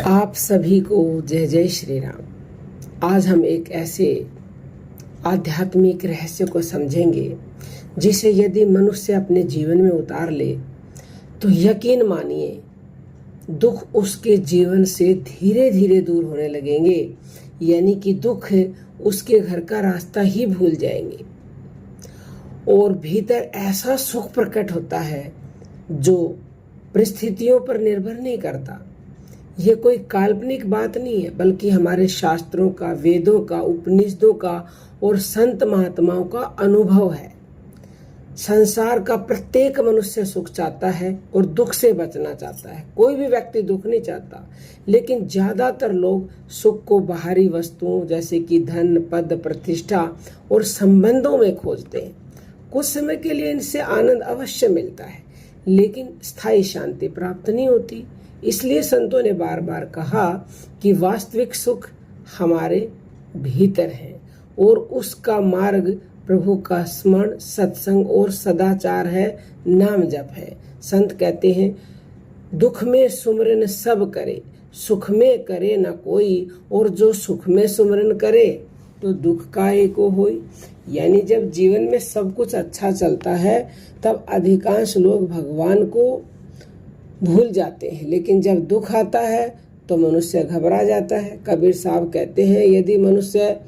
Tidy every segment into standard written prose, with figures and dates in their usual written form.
आप सभी को जय जय श्री राम। आज हम एक ऐसे आध्यात्मिक रहस्य को समझेंगे जिसे यदि मनुष्य अपने जीवन में उतार ले तो यकीन मानिए दुख उसके जीवन से धीरे धीरे दूर होने लगेंगे, यानी कि दुख उसके घर का रास्ता ही भूल जाएंगे और भीतर ऐसा सुख प्रकट होता है जो परिस्थितियों पर निर्भर नहीं करता। ये कोई काल्पनिक बात नहीं है, बल्कि हमारे शास्त्रों का, वेदों का, उपनिषदों का और संत महात्माओं का अनुभव है। संसार का प्रत्येक मनुष्य सुख चाहता है और दुख से बचना चाहता है। कोई भी व्यक्ति दुख नहीं चाहता, लेकिन ज्यादातर लोग सुख को बाहरी वस्तुओं जैसे कि धन, पद, प्रतिष्ठा और संबंधों में खोजते हैं। कुछ समय के लिए इनसे आनंद अवश्य मिलता है, लेकिन स्थायी शांति प्राप्त नहीं होती। इसलिए संतों ने बार बार कहा कि वास्तविक सुख हमारे भीतर है और उसका मार्ग प्रभु का स्मरण, सत्संग और सदाचार है, नाम जप है। संत कहते हैं, दुख में सुमरन सब करे, सुख में करे न कोई, और जो सुख में सुमरन करे तो दुख काहे को होई। यानी जब जीवन में सब कुछ अच्छा चलता है तब अधिकांश लोग भगवान को भूल जाते हैं, लेकिन जब दुख आता है तो मनुष्य घबरा जाता है। कबीर साहब कहते हैं, यदि मनुष्य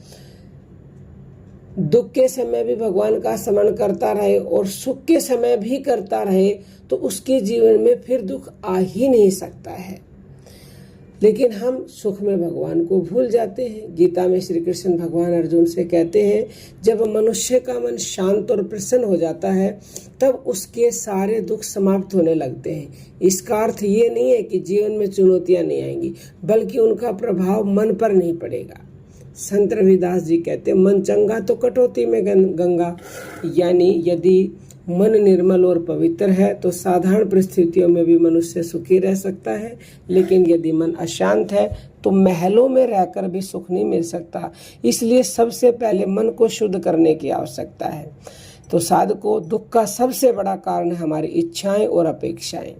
दुख के समय भी भगवान का स्मरण करता रहे और सुख के समय भी करता रहे तो उसके जीवन में फिर दुख आ ही नहीं सकता है। लेकिन हम सुख में भगवान को भूल जाते हैं। गीता में श्री कृष्ण भगवान अर्जुन से कहते हैं, जब मनुष्य का मन शांत और प्रसन्न हो जाता है तब उसके सारे दुख समाप्त होने लगते हैं। इसका अर्थ ये नहीं है कि जीवन में चुनौतियां नहीं आएंगी, बल्कि उनका प्रभाव मन पर नहीं पड़ेगा। संत रविदास जी कहते हैं, मन चंगा तो कटौती में गंगा। यानी यदि मन निर्मल और पवित्र है तो साधारण परिस्थितियों में भी मनुष्य सुखी रह सकता है, लेकिन यदि मन अशांत है तो महलों में रहकर भी सुख नहीं मिल सकता। इसलिए सबसे पहले मन को शुद्ध करने की आवश्यकता है। तो साधकों, दुख का सबसे बड़ा कारण है हमारी इच्छाएं और अपेक्षाएं।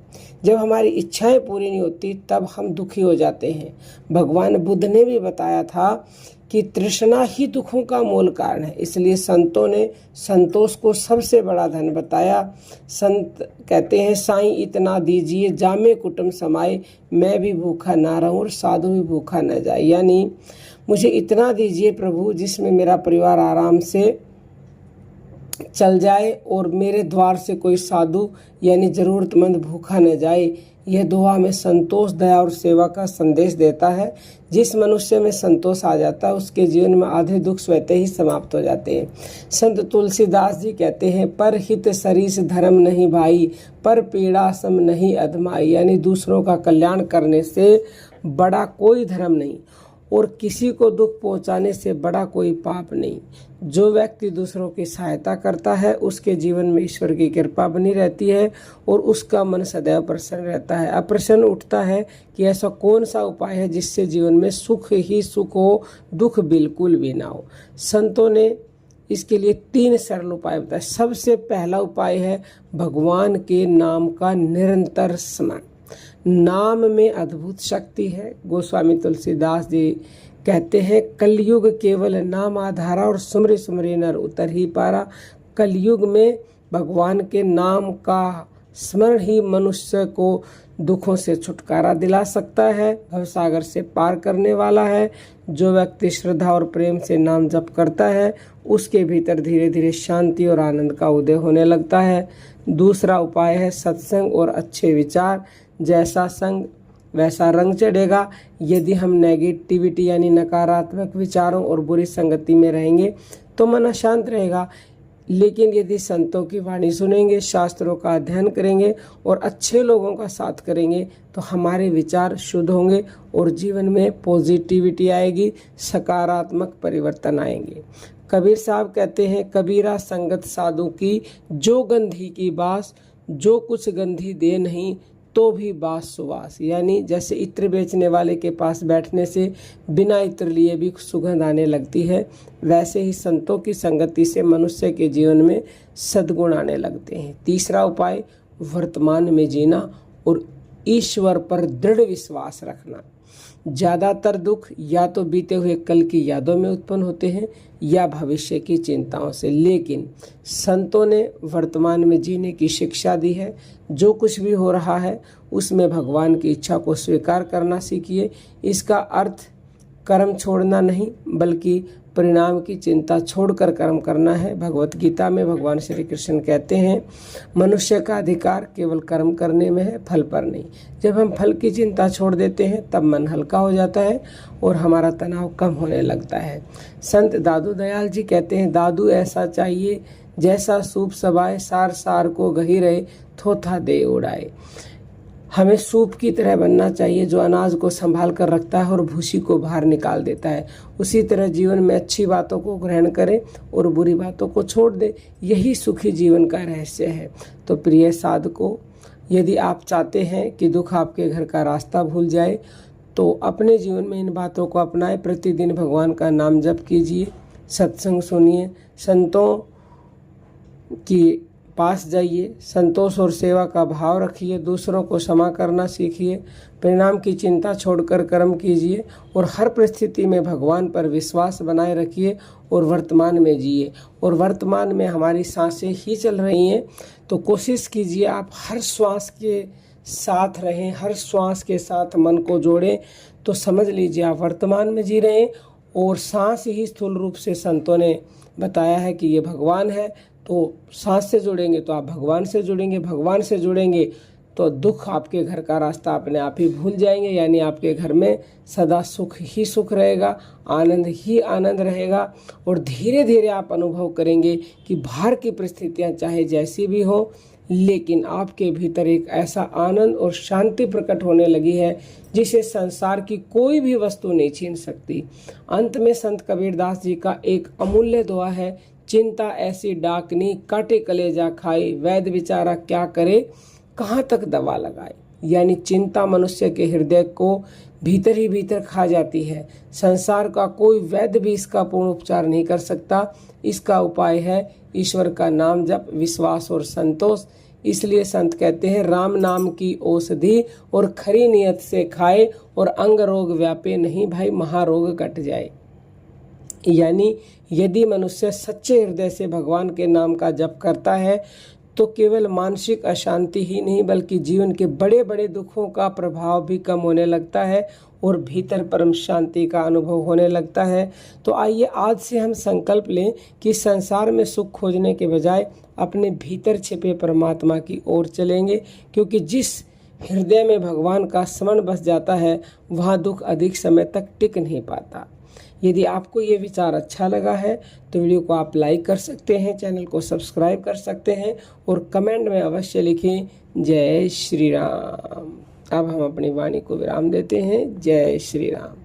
जब हमारी इच्छाएं पूरी नहीं होती तब हम दुखी हो जाते हैं। भगवान बुद्ध ने भी बताया था कि तृष्णा ही दुखों का मूल कारण है। इसलिए संतों ने संतोष को सबसे बड़ा धन बताया। संत कहते हैं, साईं इतना दीजिए जामे कुटुंब समाए, मैं भी भूखा ना रहूं और साधु भी भूखा न जाए। यानी मुझे इतना दीजिए प्रभु जिसमें मेरा परिवार आराम से चल जाए और मेरे द्वार से कोई साधु यानी जरूरतमंद भूखा न जाए। यह दुआ में संतोष, दया और सेवा का संदेश देता है। जिस मनुष्य में संतोष आ जाता है उसके जीवन में आधे दुख स्वतः ही समाप्त हो जाते हैं। संत तुलसीदास जी कहते हैं, पर हित सरिस धर्म नहीं भाई, पर पीड़ा सम नहीं अधमाई। यानी दूसरों का कल्याण करने से बड़ा कोई धर्म नहीं और किसी को दुख पहुंचाने से बड़ा कोई पाप नहीं। जो व्यक्ति दूसरों की सहायता करता है उसके जीवन में ईश्वर की कृपा बनी रहती है और उसका मन सदैव प्रसन्न रहता है। अब प्रश्न उठता है कि ऐसा कौन सा उपाय है जिससे जीवन में सुख ही सुख हो, दुख बिल्कुल भी ना हो। संतों ने इसके लिए 3 सरल उपाय बताए। सबसे पहला उपाय है भगवान के नाम का निरंतर स्मरण। नाम में अद्भुत शक्ति है। गोस्वामी तुलसीदास जी कहते हैं, कलयुग केवल नाम आधारा और सुमरे सुमरे नर उतर ही पारा। कलयुग में भगवान के नाम का स्मरण ही मनुष्य को दुखों से छुटकारा दिला सकता है, भवसागर से पार करने वाला है। जो व्यक्ति श्रद्धा और प्रेम से नाम जप करता है उसके भीतर धीरे धीरे शांति और आनंद का उदय होने लगता है। दूसरा उपाय है सत्संग और अच्छे विचार। जैसा संग वैसा रंग चढ़ेगा। यदि हम नेगेटिविटी यानी नकारात्मक विचारों और बुरी संगति में रहेंगे तो मन अशांत रहेगा, लेकिन यदि संतों की वाणी सुनेंगे, शास्त्रों का अध्ययन करेंगे और अच्छे लोगों का साथ करेंगे तो हमारे विचार शुद्ध होंगे और जीवन में पॉजिटिविटी आएगी, सकारात्मक परिवर्तन आएंगे। कबीर साहब कहते हैं, कबीरा संगत साधु की जो गंधी की बास, जो कुछ गंधी दे नहीं तो भी बास सुवास। यानी जैसे इत्र बेचने वाले के पास बैठने से बिना इत्र लिए भी सुगंध आने लगती है, वैसे ही संतों की संगति से मनुष्य के जीवन में सद्गुण आने लगते हैं। तीसरा उपाय वर्तमान में जीना और ईश्वर पर दृढ़ विश्वास रखना। ज़्यादातर दुख या तो बीते हुए कल की यादों में उत्पन्न होते हैं या भविष्य की चिंताओं से। लेकिन संतों ने वर्तमान में जीने की शिक्षा दी है। जो कुछ भी हो रहा है उसमें भगवान की इच्छा को स्वीकार करना सीखिए। इसका अर्थ कर्म छोड़ना नहीं बल्कि परिणाम की चिंता छोड़कर कर्म करना है। भगवत गीता में भगवान श्री कृष्ण कहते हैं, मनुष्य का अधिकार केवल कर्म करने में है, फल पर नहीं। जब हम फल की चिंता छोड़ देते हैं तब मन हल्का हो जाता है और हमारा तनाव कम होने लगता है। संत दादू दयाल जी कहते हैं, दादू ऐसा चाहिए जैसा सूप सबाए, सार सार को गही रहे, थोथा दे उड़ाए। हमें सूप की तरह बनना चाहिए जो अनाज को संभाल कर रखता है और भूसी को बाहर निकाल देता है। उसी तरह जीवन में अच्छी बातों को ग्रहण करें और बुरी बातों को छोड़ दे। यही सुखी जीवन का रहस्य है। तो प्रिय साधकों, यदि आप चाहते हैं कि दुख आपके घर का रास्ता भूल जाए तो अपने जीवन में इन बातों को अपनाएं। प्रतिदिन भगवान का नाम जप कीजिए, सत्संग सुनिए, संतों की पास जाइए, संतोष और सेवा का भाव रखिए, दूसरों को क्षमा करना सीखिए, परिणाम की चिंता छोड़कर कर्म कीजिए और हर परिस्थिति में भगवान पर विश्वास बनाए रखिए और वर्तमान में जिए। और वर्तमान में हमारी सांसें ही चल रही हैं तो कोशिश कीजिए आप हर श्वास के साथ रहें, हर श्वास के साथ मन को जोड़ें। तो समझ लीजिए आप वर्तमान में जी रहे हैं और सांस ही स्थूल रूप से संतों ने बताया है कि ये भगवान है। तो सांस से जुड़ेंगे तो आप भगवान से जुड़ेंगे, भगवान से जुड़ेंगे तो दुख आपके घर का रास्ता अपने आप ही भूल जाएंगे। यानी आपके घर में सदा सुख ही सुख रहेगा, आनंद ही आनंद रहेगा। और धीरे धीरे आप अनुभव करेंगे कि बाहर की परिस्थितियां चाहे जैसी भी हो, लेकिन आपके भीतर एक ऐसा आनंद और शांति प्रकट होने लगी है जिसे संसार की कोई भी वस्तु नहीं छीन सकती। अंत में संत कबीरदास जी का एक अमूल्य दुआ है, चिंता ऐसी डाकनी काटे कलेजा खाए, वैद्य बेचारा क्या करे कहाँ तक दवा लगाए। यानी चिंता मनुष्य के हृदय को भीतर ही भीतर खा जाती है। संसार का कोई वैद्य भी इसका पूर्ण उपचार नहीं कर सकता। इसका उपाय है ईश्वर का नाम जप, विश्वास और संतोष। इसलिए संत कहते हैं, राम नाम की औषधि और खरी नियत से खाए और अंग रोग व्यापे नहीं भाई, महारोग कट जाए। यानी यदि मनुष्य सच्चे हृदय से भगवान के नाम का जप करता है तो केवल मानसिक अशांति ही नहीं बल्कि जीवन के बड़े बड़े दुखों का प्रभाव भी कम होने लगता है और भीतर परम शांति का अनुभव होने लगता है। तो आइए आज से हम संकल्प लें कि संसार में सुख खोजने के बजाय अपने भीतर छिपे परमात्मा की ओर चलेंगे, क्योंकि जिस हृदय में भगवान का स्मरण बस जाता है वहाँ दुख अधिक समय तक टिक नहीं पाता। यदि आपको ये विचार अच्छा लगा है तो वीडियो को आप लाइक कर सकते हैं, चैनल को सब्सक्राइब कर सकते हैं और कमेंट में अवश्य लिखें जय श्री राम। अब हम अपनी वाणी को विराम देते हैं। जय श्री राम।